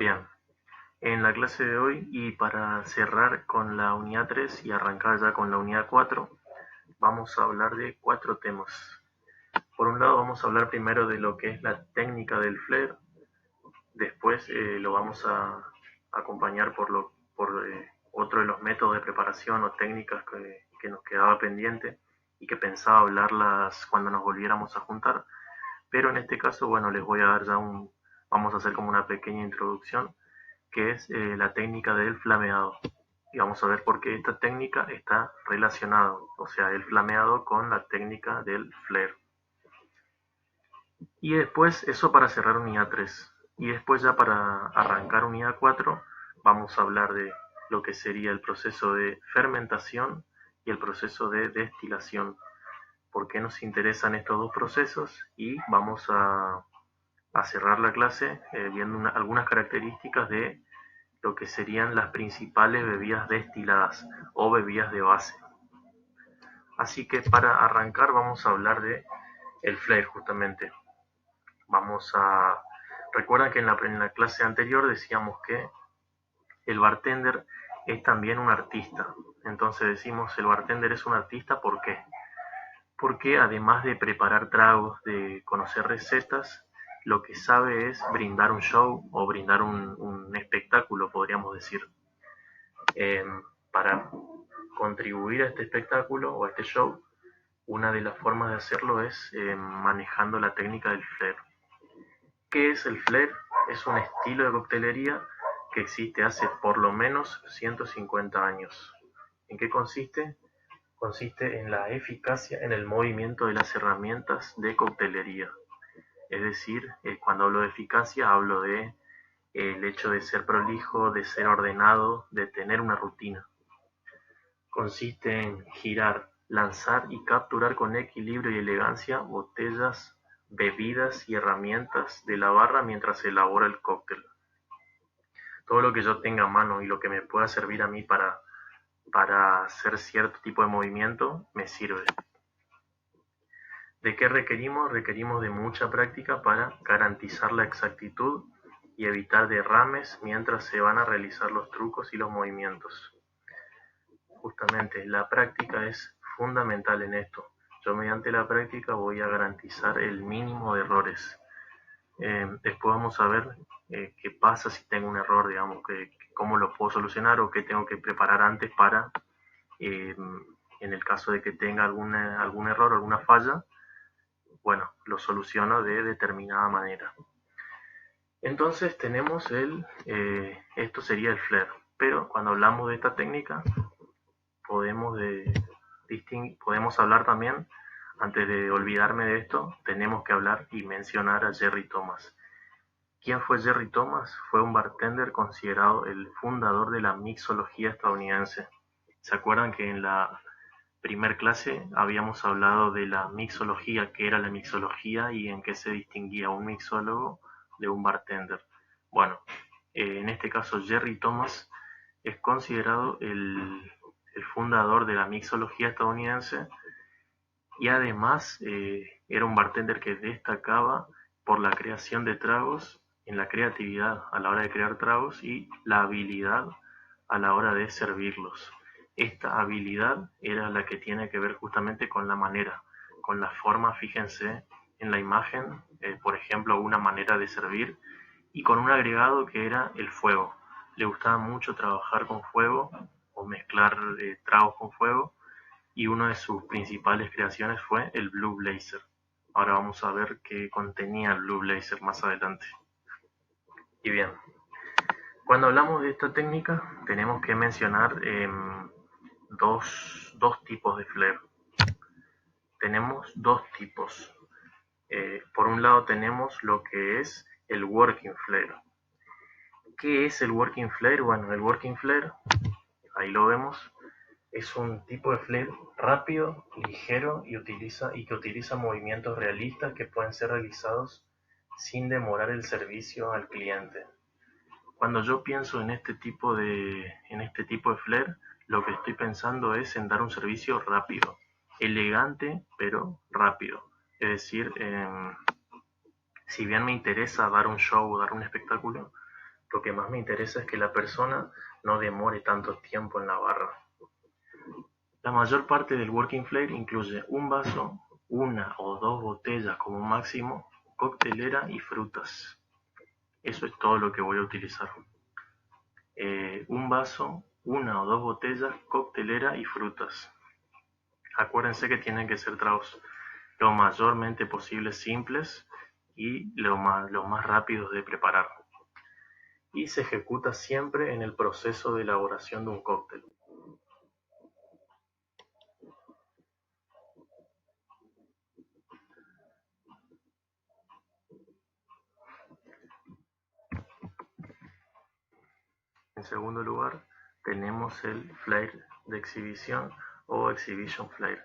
Bien, en la clase de hoy y para cerrar con la unidad 3 y arrancar ya con la unidad 4, vamos a hablar de 4 temas. Por un lado vamos a hablar primero de lo que es la técnica del flare, después lo vamos a acompañar por otro de los métodos de preparación o técnicas que nos quedaba pendiente y que pensaba hablarlas cuando nos volviéramos a juntar, pero en este caso, bueno, les voy a dar vamos a hacer como una pequeña introducción que es la técnica del flameado. Y vamos a ver por qué esta técnica está relacionada, o sea, el flameado con la técnica del flare. Y después, eso para cerrar unidad 3. Y después ya para arrancar unidad 4, vamos a hablar de lo que sería el proceso de fermentación y el proceso de destilación. ¿Por qué nos interesan estos dos procesos? Y vamos a cerrar la clase viendo algunas características de lo que serían las principales bebidas destiladas o bebidas de base. Así que para arrancar vamos a hablar de el flare justamente. Recuerdan que en la clase anterior decíamos que el bartender es también un artista. Entonces decimos el bartender es un artista, ¿por qué? Porque además de preparar tragos, de conocer recetas, lo que sabe es brindar un show o brindar un espectáculo, podríamos decir. Eh, para contribuir a este espectáculo o a este show, una de las formas de hacerlo es manejando la técnica del flair. ¿Qué es el flair? Es un estilo de coctelería que existe hace por lo menos 150 años. ¿En qué consiste? Consiste en la eficacia en el movimiento de las herramientas de coctelería. Es decir, cuando hablo de eficacia hablo de el hecho de ser prolijo, de ser ordenado, de tener una rutina. Consiste en girar, lanzar y capturar con equilibrio y elegancia botellas, bebidas y herramientas de la barra mientras se elabora el cóctel. Todo lo que yo tenga a mano y lo que me pueda servir a mí para hacer cierto tipo de movimiento me sirve. ¿De qué requerimos? Requerimos de mucha práctica para garantizar la exactitud y evitar derrames mientras se van a realizar los trucos y los movimientos. Justamente la práctica es fundamental en esto. Yo mediante la práctica voy a garantizar el mínimo de errores. Después vamos a ver qué pasa si tengo un error, digamos, cómo lo puedo solucionar o qué tengo que preparar antes para, en el caso de que tenga algún error o alguna falla, bueno, lo soluciono de determinada manera. Entonces tenemos esto sería el flare, pero cuando hablamos de esta técnica podemos hablar también, antes de olvidarme de esto, tenemos que hablar y mencionar a Jerry Thomas. ¿Quién fue Jerry Thomas? Fue un bartender considerado el fundador de la mixología estadounidense. ¿Se acuerdan que en la primer clase habíamos hablado de la mixología, qué era la mixología y en qué se distinguía un mixólogo de un bartender? Bueno, en este caso Jerry Thomas es considerado el fundador de la mixología estadounidense y además era un bartender que destacaba por la creación de tragos, en la creatividad a la hora de crear tragos y la habilidad a la hora de servirlos. Esta habilidad era la que tiene que ver justamente con la manera, con la forma, fíjense en la imagen, por ejemplo, una manera de servir y con un agregado que era el fuego. Le gustaba mucho trabajar con fuego o mezclar tragos con fuego y una de sus principales creaciones fue el Blue Blazer. Ahora vamos a ver qué contenía el Blue Blazer más adelante. Y bien, cuando hablamos de esta técnica tenemos que mencionar dos tipos de flare. Tenemos dos tipos. Por un lado tenemos lo que es el working flare. ¿Qué es el working flare? Bueno, el working flare, ahí lo vemos, es un tipo de flare rápido, ligero y que utiliza movimientos realistas que pueden ser realizados sin demorar el servicio al cliente. Cuando yo pienso en este tipo de flare, lo que estoy pensando es en dar un servicio rápido, elegante pero rápido. Es decir, si bien me interesa dar un show o dar un espectáculo, Lo que más me interesa es que la persona no demore tanto tiempo en la barra. La mayor parte del Working Flair incluye un vaso, una o dos botellas como máximo, coctelera y frutas. Eso es todo lo que voy a utilizar. Un vaso, una o dos botellas, coctelera y frutas. Acuérdense que tienen que ser tragos lo mayormente posible simples y lo más rápidos de preparar. Y se ejecuta siempre en el proceso de elaboración de un cóctel. En segundo lugar, tenemos el flair de exhibición o exhibition flair.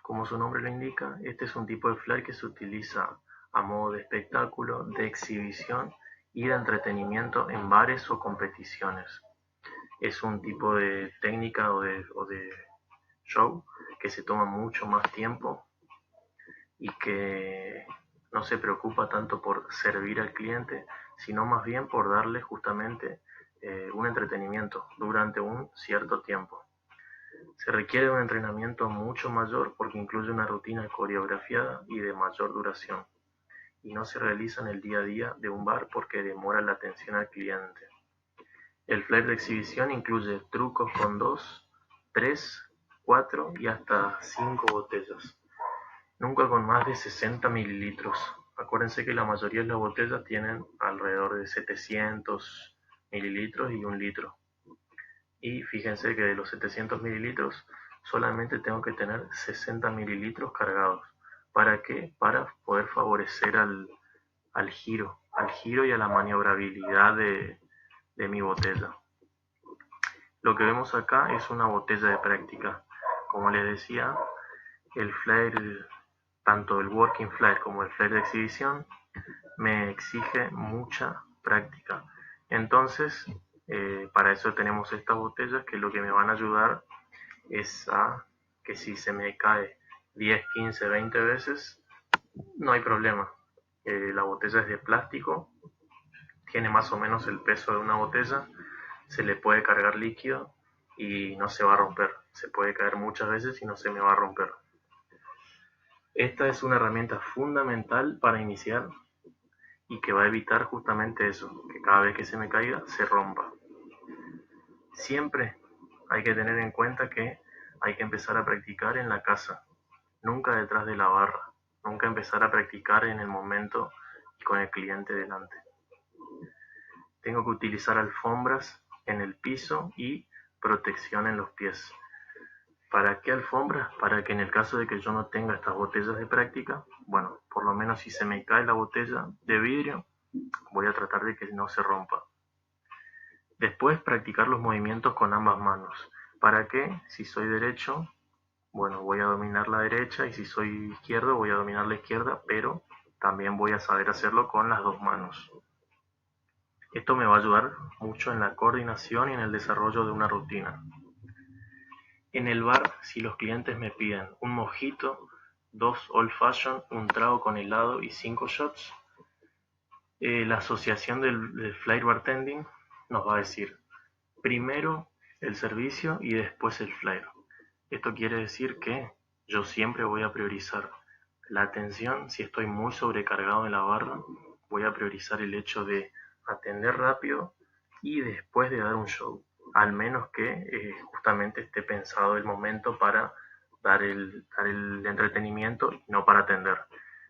Como su nombre lo indica, este es un tipo de flair que se utiliza a modo de espectáculo, de exhibición y de entretenimiento en bares o competiciones. Es un tipo de técnica o de show que se toma mucho más tiempo y que no se preocupa tanto por servir al cliente, sino más bien por darle justamente un entretenimiento durante un cierto tiempo. Se requiere un entrenamiento mucho mayor porque incluye una rutina coreografiada y de mayor duración, y no se realiza en el día a día de un bar porque demora la atención al cliente. El flair de exhibición incluye trucos con 2, 3, 4 y hasta 5 botellas, nunca con más de 60 mililitros. Acuérdense que la mayoría de las botellas tienen alrededor de 700 mililitros y 1 litro. Y fíjense que de los 700 mililitros solamente tengo que tener 60 mililitros cargados. ¿Para qué? Para poder favorecer al giro y a la maniobrabilidad de mi botella. Lo que vemos acá es una botella de práctica. Como les decía, el flair, tanto el working flair como el flair de exhibición, me exige mucha práctica. Entonces, para eso tenemos estas botellas que lo que me van a ayudar es a que si se me cae 10, 15, 20 veces, no hay problema. La botella es de plástico, tiene más o menos el peso de una botella, se le puede cargar líquido y no se va a romper. Se puede caer muchas veces y no se me va a romper. Esta es una herramienta fundamental para iniciar y que va a evitar justamente eso, que cada vez que se me caiga se rompa. Siempre hay que tener en cuenta que hay que empezar a practicar en la casa, nunca detrás de la barra, nunca empezar a practicar en el momento y con el cliente delante. Tengo que utilizar alfombras en el piso y protección en los pies. ¿Para qué alfombras? Para que en el caso de que yo no tenga estas botellas de práctica, bueno, por lo menos si se me cae la botella de vidrio, voy a tratar de que no se rompa. Después practicar los movimientos con ambas manos. ¿Para qué? Si soy derecho, bueno, voy a dominar la derecha y si soy izquierdo voy a dominar la izquierda, pero también voy a saber hacerlo con las dos manos. Esto me va a ayudar mucho en la coordinación y en el desarrollo de una rutina. En el bar, si los clientes me piden un mojito, 2 old fashion, un trago con helado y 5 shots, la asociación del flair bartending nos va a decir primero el servicio y después el flair. Esto quiere decir que yo siempre voy a priorizar la atención. Si estoy muy sobrecargado en la barra, voy a priorizar el hecho de atender rápido y después de dar un show, al menos que justamente esté pensado el momento para dar el entretenimiento y no para atender.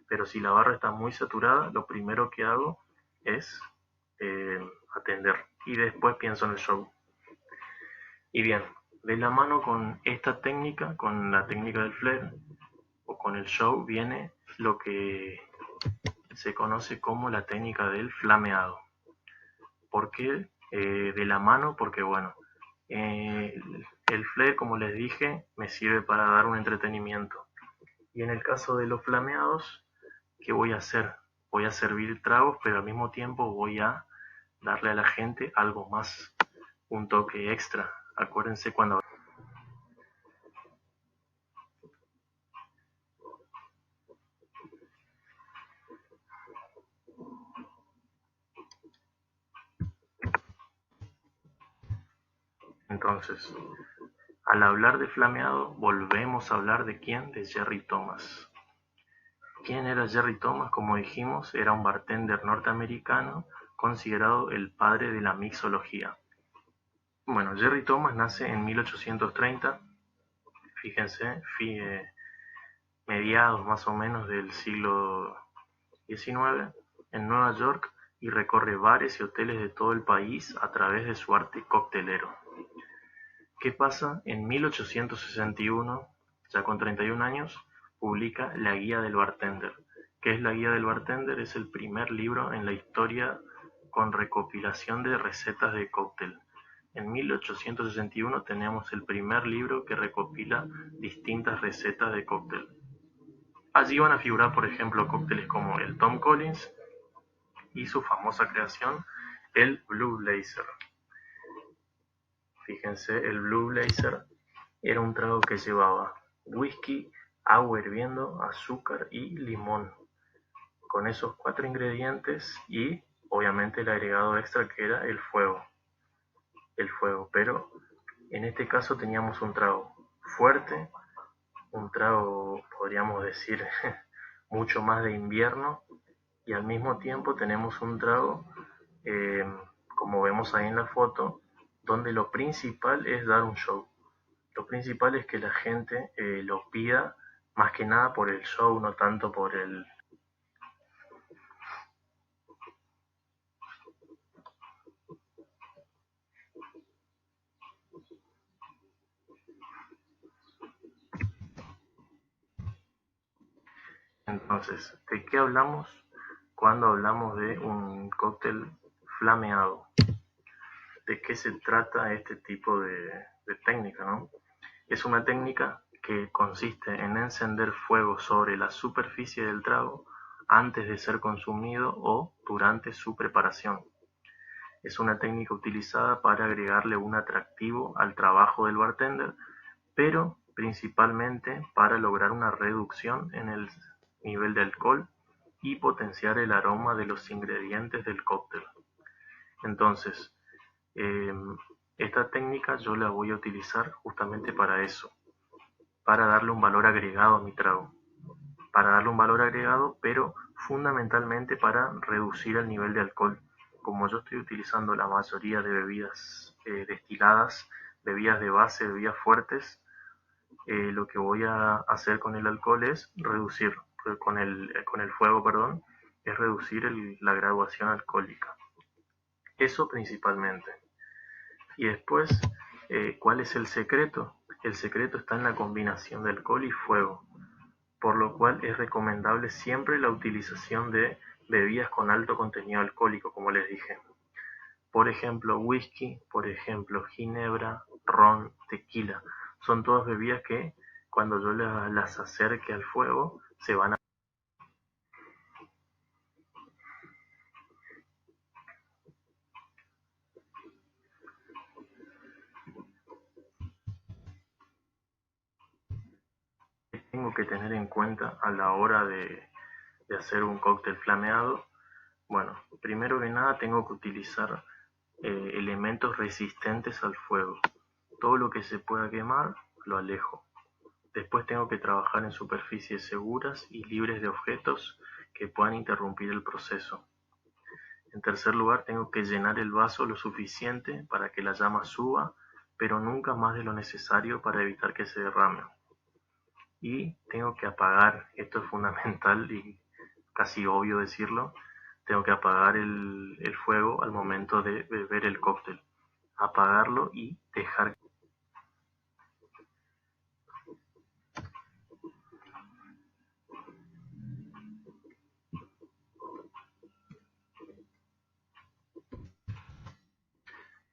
Pero si la barra está muy saturada, lo primero que hago es atender y después pienso en el show. Y bien, de la mano con esta técnica, con la técnica del flair o con el show, viene lo que se conoce como la técnica del flameado. ¿Por qué de la mano? Porque bueno, el flair, como les dije, me sirve para dar un entretenimiento. Y en el caso de los flameados, ¿qué voy a hacer? Voy a servir tragos, pero al mismo tiempo voy a darle a la gente algo más, un toque extra. Acuérdense cuando Entonces, al hablar de flameado, volvemos a hablar de quién, de Jerry Thomas. ¿Quién era Jerry Thomas? Como dijimos, era un bartender norteamericano considerado el padre de la mixología. Bueno, Jerry Thomas nace en 1830, fíjense, mediados más o menos del siglo XIX, en Nueva York, y recorre bares y hoteles de todo el país a través de su arte coctelero. ¿Qué pasa? En 1861, ya con 31 años, publica La Guía del Bartender. ¿Qué es La Guía del Bartender? Es el primer libro en la historia con recopilación de recetas de cóctel. En 1861 tenemos el primer libro que recopila distintas recetas de cóctel. Allí van a figurar, por ejemplo, cócteles como el Tom Collins y su famosa creación, el Blue Blazer. Fíjense, el Blue Blazer era un trago que llevaba whisky, agua hirviendo, azúcar y limón. Con esos 4 ingredientes y obviamente el agregado extra que era el fuego. Pero en este caso teníamos un trago fuerte, un trago, podríamos decir, mucho más de invierno, y al mismo tiempo tenemos un trago, eh, como vemos ahí en la foto, donde lo principal es dar un show. Lo principal es que la gente lo pida más que nada por el show, no tanto por el... Entonces, ¿de qué hablamos cuando hablamos de un cóctel flameado? ¿De qué se trata este tipo de técnica, no? Es una técnica que consiste en encender fuego sobre la superficie del trago antes de ser consumido o durante su preparación. Es una técnica utilizada para agregarle un atractivo al trabajo del bartender, pero principalmente para lograr una reducción en el nivel de alcohol y potenciar el aroma de los ingredientes del cóctel. Entonces, eh, esta técnica yo la voy a utilizar justamente para eso, para darle un valor agregado a mi trago. Para darle un valor agregado, pero fundamentalmente para reducir el nivel de alcohol. Como yo estoy utilizando la mayoría de bebidas destiladas, bebidas de base, bebidas fuertes, lo que voy a hacer con el alcohol es reducir, con el fuego, perdón, es reducir la graduación alcohólica. Eso principalmente. Y después, ¿cuál es el secreto? El secreto está en la combinación de alcohol y fuego, por lo cual es recomendable siempre la utilización de bebidas con alto contenido alcohólico, como les dije. Por ejemplo, whisky, por ejemplo, ginebra, ron, tequila. Son todas bebidas que cuando yo las acerque al fuego se van a... Tengo que tener en cuenta a la hora de hacer un cóctel flameado. Bueno, primero que nada tengo que utilizar elementos resistentes al fuego. Todo lo que se pueda quemar lo alejo. Después tengo que trabajar en superficies seguras y libres de objetos que puedan interrumpir el proceso. En tercer lugar, tengo que llenar el vaso lo suficiente para que la llama suba, pero nunca más de lo necesario para evitar que se derrame. Y tengo que apagar, esto es fundamental y casi obvio decirlo, tengo que apagar el fuego al momento de beber el cóctel. Apagarlo y dejar.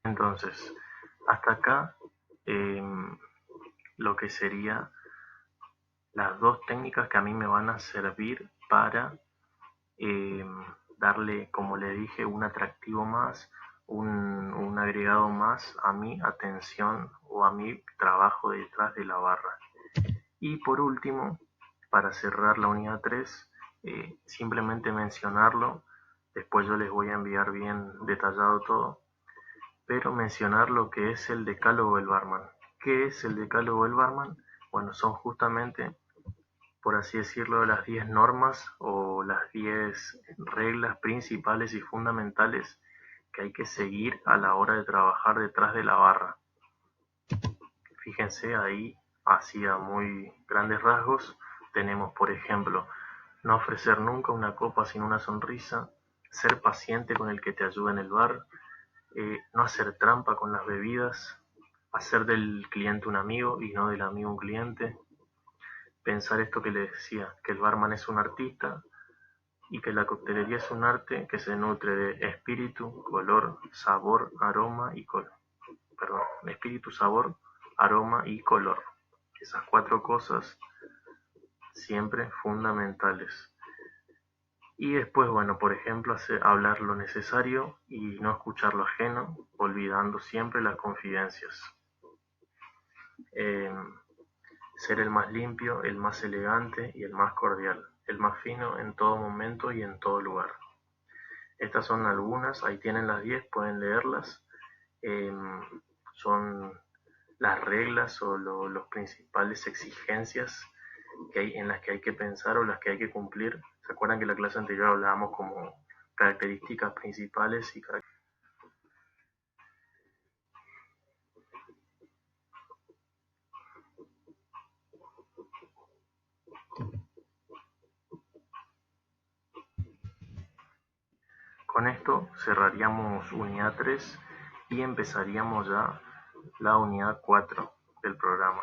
Entonces, hasta acá eh, lo que sería las dos técnicas que a mí me van a servir para eh, darle, como le dije, un atractivo más, un agregado más a mi atención o a mi trabajo detrás de la barra. Y por último, para cerrar la unidad 3, simplemente mencionarlo, después yo les voy a enviar bien detallado todo, pero mencionar lo que es el decálogo del barman. ¿Qué es el decálogo del barman? Bueno, son justamente, por así decirlo, las 10 normas o las 10 reglas principales y fundamentales que hay que seguir a la hora de trabajar detrás de la barra. Fíjense ahí, hacia muy grandes rasgos, tenemos, por ejemplo, no ofrecer nunca una copa sin una sonrisa, ser paciente con el que te ayuda en el bar, no hacer trampa con las bebidas, hacer del cliente un amigo y no del amigo un cliente, pensar esto que les decía, que el barman es un artista y que la coctelería es un arte que se nutre de espíritu, color, sabor, aroma y color. Perdón, espíritu, sabor, aroma y color. Esas 4 cosas siempre fundamentales. Y después, bueno, por ejemplo, hablar lo necesario y no escuchar lo ajeno, olvidando siempre las confidencias. Eh, Ser el más limpio, el más elegante y el más cordial, el más fino en todo momento y en todo lugar. Estas son algunas, ahí tienen las 10, pueden leerlas. Eh, Son las reglas o los principales exigencias que hay, en las que hay que pensar o las que hay que cumplir. ¿Se acuerdan que en la clase anterior hablábamos como características principales y Con esto cerraríamos unidad 3 y empezaríamos ya la unidad 4 del programa.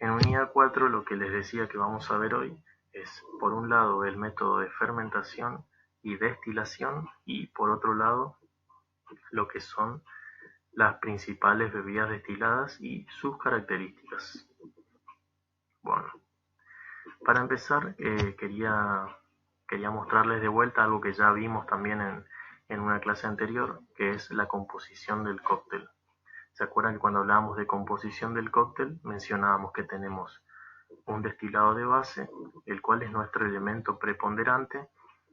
En unidad 4 lo que les decía que vamos a ver hoy es, por un lado, el método de fermentación y destilación y, por otro lado, lo que son las principales bebidas destiladas y sus características. Bueno, para empezar quería mostrarles de vuelta algo que ya vimos también en una clase anterior, que es la composición del cóctel. ¿Se acuerdan que cuando hablábamos de composición del cóctel mencionábamos que tenemos un destilado de base, el cual es nuestro elemento preponderante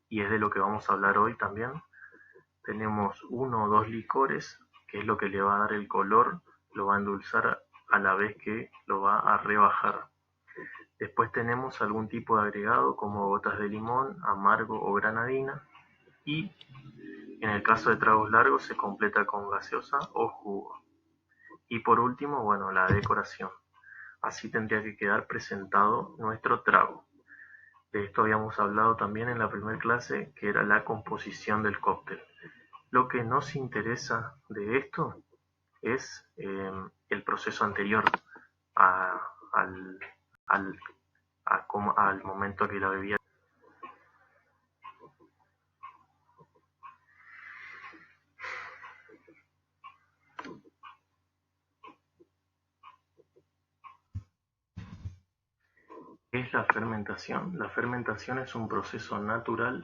y es de lo que vamos a hablar hoy también? Tenemos 1 o 2 licores, que es lo que le va a dar el color, lo va a endulzar a la vez que lo va a rebajar. Después tenemos algún tipo de agregado como gotas de limón, amargo o granadina, y en el caso de tragos largos se completa con gaseosa o jugo. Y por último, bueno, la decoración. Así tendría que quedar presentado nuestro trago. De esto habíamos hablado también en la primera clase, que era la composición del cóctel. Lo que nos interesa de esto es el proceso anterior a- al, al, al momento que la bebida. ¿Qué es la fermentación? La fermentación es un proceso natural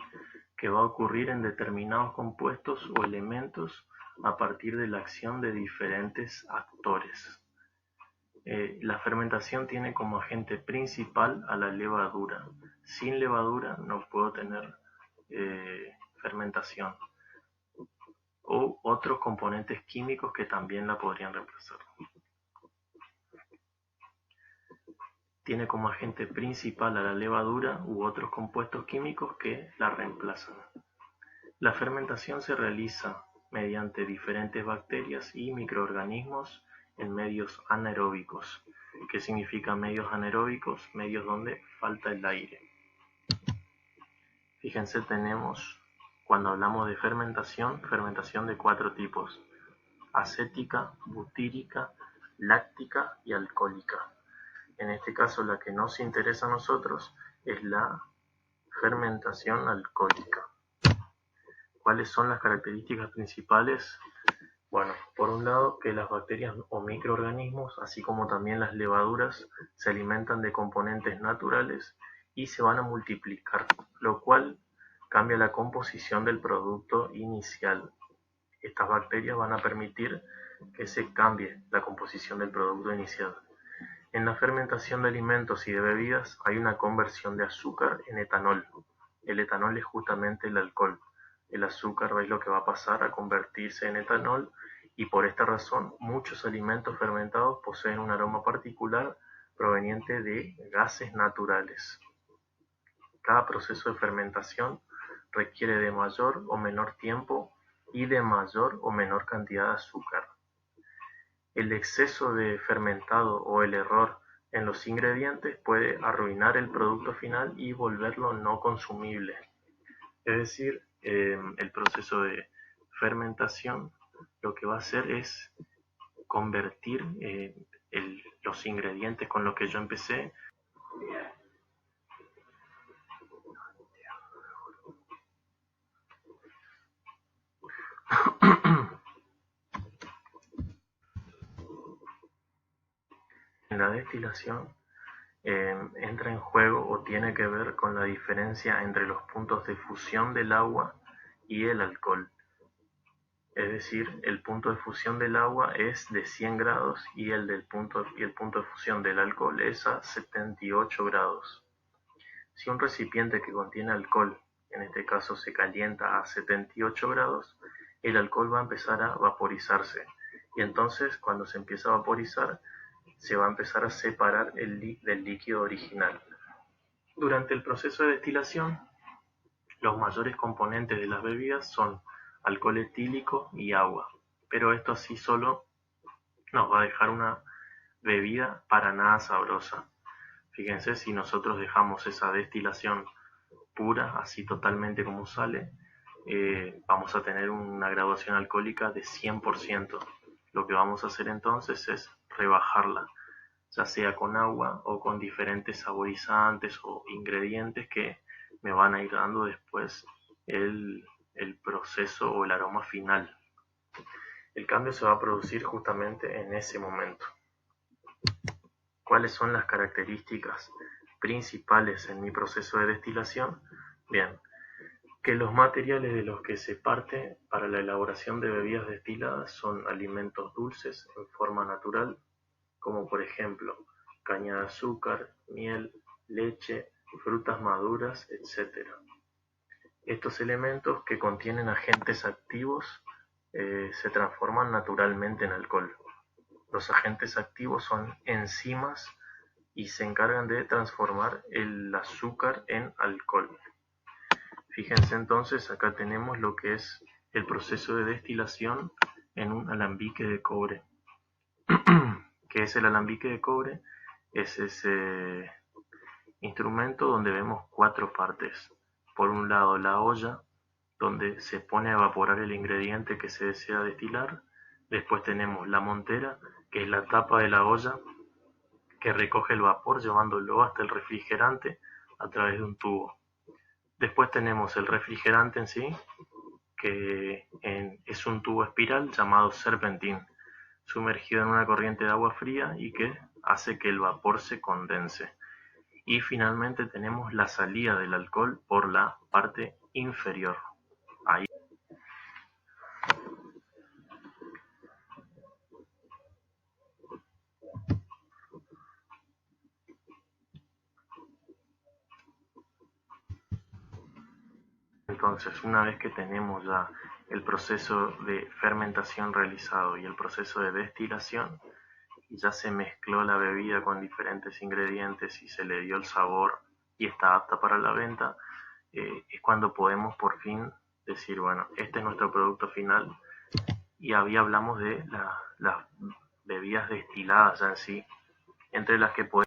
que va a ocurrir en determinados compuestos o elementos a partir de la acción de diferentes actores. La fermentación tiene como agente principal a la levadura. Sin levadura no puedo tener fermentación o otros componentes químicos que también la podrían reemplazar. Tiene como agente principal a la levadura u otros compuestos químicos que la reemplazan. La fermentación se realiza mediante diferentes bacterias y microorganismos en medios anaeróbicos. ¿Qué significa medios anaeróbicos? Medios donde falta el aire. Fíjense, tenemos, cuando hablamos de fermentación, fermentación de 4 tipos: acética, butírica, láctica y alcohólica. En este caso, la que nos interesa a nosotros es la fermentación alcohólica. ¿Cuáles son las características principales? Bueno, por un lado, que las bacterias o microorganismos, así como también las levaduras, se alimentan de componentes naturales y se van a multiplicar, lo cual cambia la composición del producto inicial. Estas bacterias van a permitir que se cambie la composición del producto inicial. En la fermentación de alimentos y de bebidas hay una conversión de azúcar en etanol. El etanol es justamente el alcohol. El azúcar es lo que va a pasar a convertirse en etanol y por esta razón muchos alimentos fermentados poseen un aroma particular proveniente de gases naturales. Cada proceso de fermentación requiere de mayor o menor tiempo y de mayor o menor cantidad de azúcar. El exceso de fermentado o el error en los ingredientes puede arruinar el producto final y volverlo no consumible. Es decir, el proceso de fermentación lo que va a hacer es convertir los ingredientes con los que yo empecé en la destilación. Entra en juego o tiene que ver con la diferencia entre los puntos de fusión del agua y el alcohol. Es decir, el punto de fusión del agua es de 100 grados y el punto de fusión del alcohol es a 78 grados. Si un recipiente que contiene alcohol, en este caso se calienta a 78 grados, el alcohol va a empezar a vaporizarse. Y entonces, cuando se empieza a vaporizar, se va a empezar a separar del líquido original. Durante el proceso de destilación, los mayores componentes de las bebidas son alcohol etílico y agua, pero esto así solo nos va a dejar una bebida para nada sabrosa. Fíjense, si nosotros dejamos esa destilación pura, así totalmente como sale, vamos a tener una graduación alcohólica de 100%. Lo que vamos a hacer entonces es rebajarla, ya sea con agua o con diferentes saborizantes o ingredientes que me van a ir dando después el proceso o el aroma final. El cambio se va a producir justamente en ese momento. ¿Cuáles son las características principales en mi proceso de destilación? Bien, que los materiales de los que se parte para la elaboración de bebidas destiladas son alimentos dulces en forma natural, como por ejemplo caña de azúcar, miel, leche, frutas maduras, etc. Estos elementos que contienen agentes activos se transforman naturalmente en alcohol. Los agentes activos son enzimas y se encargan de transformar el azúcar en alcohol. Fíjense entonces, acá tenemos lo que es el proceso de destilación en un alambique de cobre. ¿Qué es el alambique de cobre? Es ese instrumento donde vemos 4 partes. Por un lado la olla, donde se pone a evaporar el ingrediente que se desea destilar. Después tenemos la montera, que es la tapa de la olla que recoge el vapor llevándolo hasta el refrigerante a través de un tubo. Después tenemos el refrigerante en sí, que es un tubo espiral llamado serpentín, sumergido en una corriente de agua fría y que hace que el vapor se condense. Y finalmente tenemos la salida del alcohol por la parte inferior. Ahí. Entonces, una vez que tenemos ya el proceso de fermentación realizado y el proceso de destilación, y ya se mezcló la bebida con diferentes ingredientes y se le dio el sabor y está apta para la venta, es cuando podemos por fin decir, bueno, este es nuestro producto final. Y ahí hablamos de las bebidas destiladas ya en sí, entre las que podemos.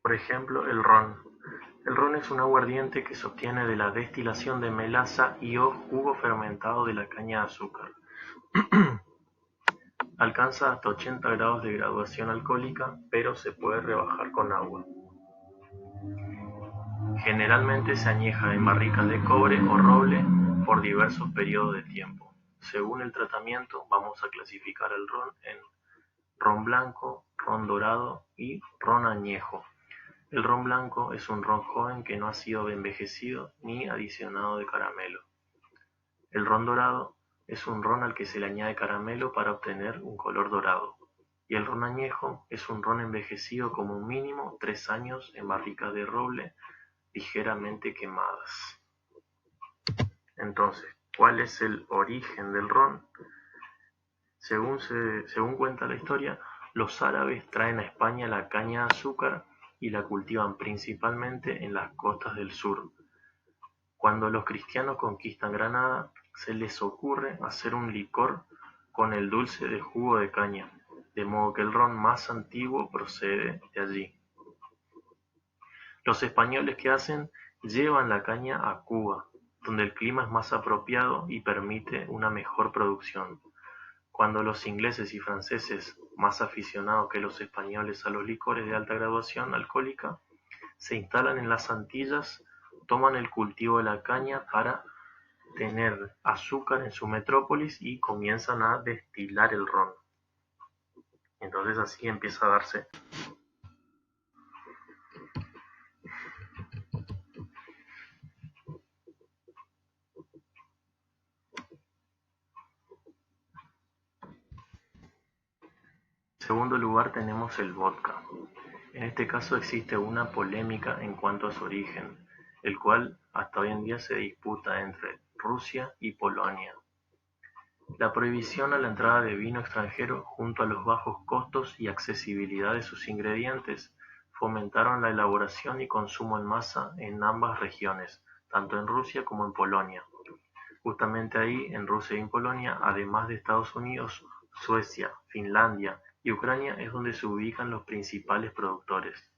Por ejemplo, el ron. El ron es un aguardiente que se obtiene de la destilación de melaza y o jugo fermentado de la caña de azúcar. Alcanza hasta 80 grados de graduación alcohólica, pero se puede rebajar con agua. Generalmente se añeja en barricas de cobre o roble por diversos periodos de tiempo. Según el tratamiento, vamos a clasificar el ron en ron blanco, ron dorado y ron añejo. El ron blanco es un ron joven que no ha sido envejecido ni adicionado de caramelo. El ron dorado es un ron al que se le añade caramelo para obtener un color dorado. y el ron añejo es un ron envejecido como mínimo 3 años en barricas de roble ligeramente quemadas. Entonces, ¿cuál es el origen del ron? Según cuenta la historia, los árabes traen a España la caña de azúcar y la cultivan principalmente en las costas del sur. Cuando los cristianos conquistan Granada, se les ocurre hacer un licor con el dulce de jugo de caña, de modo que el ron más antiguo procede de allí. Los españoles, ¿qué hacen? Llevan la caña a Cuba, donde el clima es más apropiado y permite una mejor producción. Cuando los ingleses y franceses, más aficionados que los españoles a los licores de alta graduación alcohólica, se instalan en las Antillas, toman el cultivo de la caña para tener azúcar en su metrópolis y comienzan a destilar el ron. Entonces así empieza a darse. En segundo lugar tenemos el vodka. En este caso existe una polémica en cuanto a su origen, el cual hasta hoy en día se disputa entre Rusia y Polonia. La prohibición a la entrada de vino extranjero, junto a los bajos costos y accesibilidad de sus ingredientes, fomentaron la elaboración y consumo en masa en ambas regiones, tanto en Rusia como en Polonia. Justamente ahí, en Rusia y en Polonia, además de Estados Unidos, Suecia, Finlandia y Ucrania es donde se ubican los principales productores.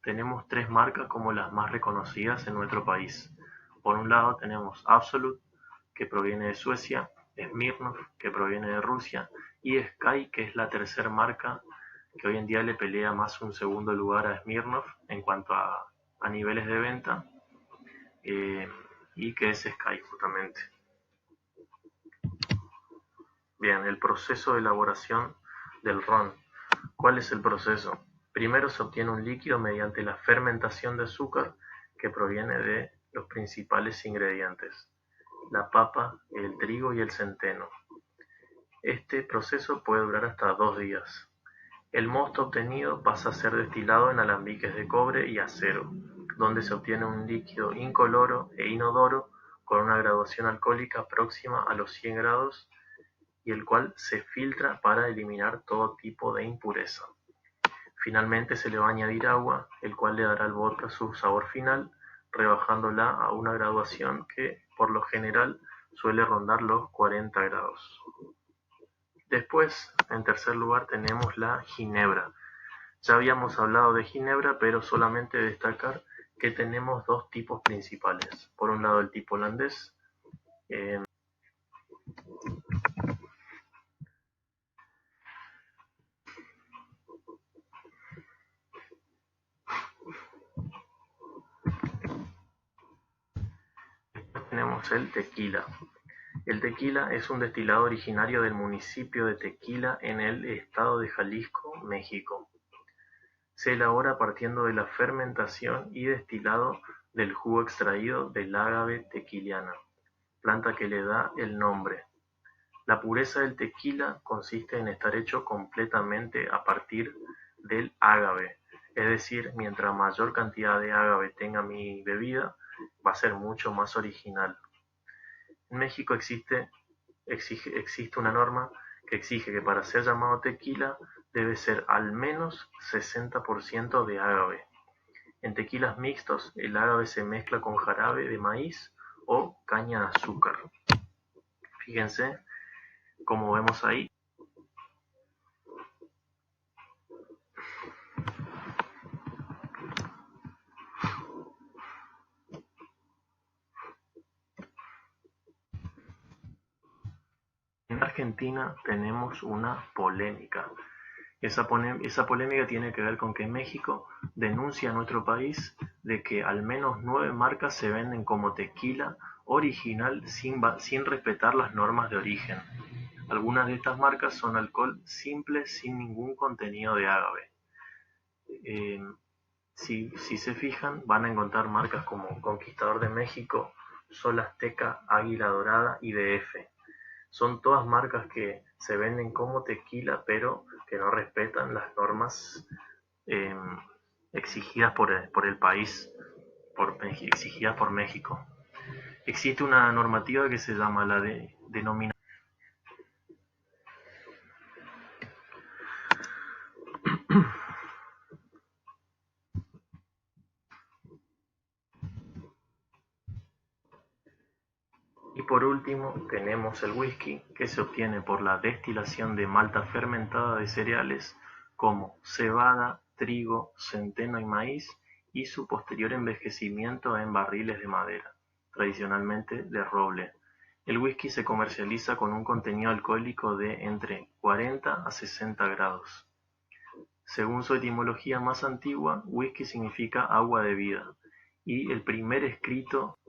Tenemos 3 marcas como las más reconocidas en nuestro país. Por un lado tenemos Absolut, que proviene de Suecia, Smirnoff, que proviene de Rusia, y Sky, que es la tercera marca que hoy en día le pelea más un segundo lugar a Smirnoff en cuanto a niveles de venta, y que es Sky justamente. Bien, el proceso de elaboración del ron. ¿Cuál es el proceso? Primero se obtiene un líquido mediante la fermentación de azúcar que proviene de los principales ingredientes: la papa, el trigo y el centeno. Este proceso puede durar hasta 2 días. El mosto obtenido pasa a ser destilado en alambiques de cobre y acero, donde se obtiene un líquido incoloro e inodoro con una graduación alcohólica próxima a los 100 grados y el cual se filtra para eliminar todo tipo de impureza. Finalmente se le va a añadir agua, el cual le dará al vodka su sabor final, rebajándola a una graduación que por lo general suele rondar los 40 grados. Después, en tercer lugar, tenemos la ginebra. Ya habíamos hablado de ginebra, pero solamente destacar que tenemos 2 tipos principales. Por un lado el tipo holandés, después tenemos el tequila. El tequila es un destilado originario del municipio de Tequila en el estado de Jalisco, México. Se elabora partiendo de la fermentación y destilado del jugo extraído del ágave tequiliana, planta que le da el nombre. La pureza del tequila consiste en estar hecho completamente a partir del ágave, es decir, mientras mayor cantidad de ágave tenga mi bebida, va a ser mucho más original. En México existe una norma que exige que para ser llamado tequila debe ser al menos 60% de agave. En tequilas mixtos, el agave se mezcla con jarabe de maíz o caña de azúcar. Fíjense, como vemos ahí, en Argentina tenemos una polémica. Esa polémica tiene que ver con que México denuncia a nuestro país de que al menos 9 marcas se venden como tequila original sin respetar las normas de origen. Algunas de estas marcas son alcohol simple sin ningún contenido de agave. Si se fijan, van a encontrar marcas como Conquistador de México, Sol Azteca, Águila Dorada y DF. Son todas marcas que se venden como tequila, pero que no respetan las normas eh, exigidas por el país, exigidas por México. Existe una normativa que se llama la denominación. Y por último tenemos el whisky, que se obtiene por la destilación de malta fermentada de cereales como cebada, trigo, centeno y maíz, y su posterior envejecimiento en barriles de madera, tradicionalmente de roble. El whisky se comercializa con un contenido alcohólico de entre 40 a 60 grados. Según su etimología más antigua, whisky significa agua de vida, y el primer escrito.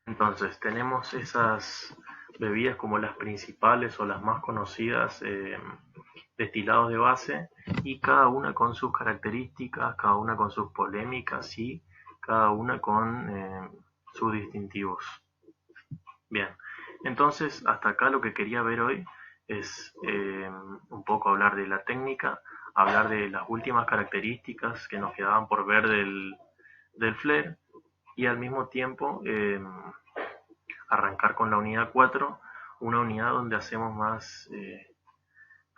Entonces, tenemos esas bebidas como las principales o las más conocidas, destilados de base, y cada una con sus características, cada una con sus polémicas y cada una con sus distintivos. Bien, entonces hasta acá lo que quería ver hoy es un poco hablar de la técnica, hablar de las últimas características que nos quedaban por ver del flare, y al mismo tiempo arrancar con la unidad 4, una unidad donde hacemos más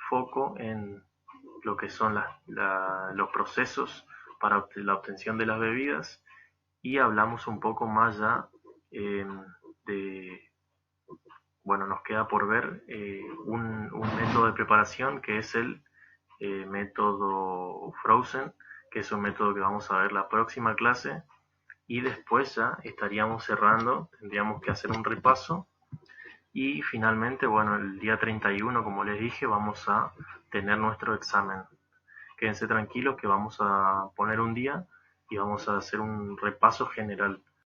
foco en lo que son los procesos para la obtención de las bebidas, y hablamos un poco más ya eh, de, bueno, nos queda por ver un método de preparación que es el método Frozen, que es un método que vamos a ver la próxima clase, y después ya estaríamos cerrando, tendríamos que hacer un repaso. Y finalmente, bueno, el día 31, como les dije, vamos a tener nuestro examen. Quédense tranquilos que vamos a poner un día y vamos a hacer un repaso general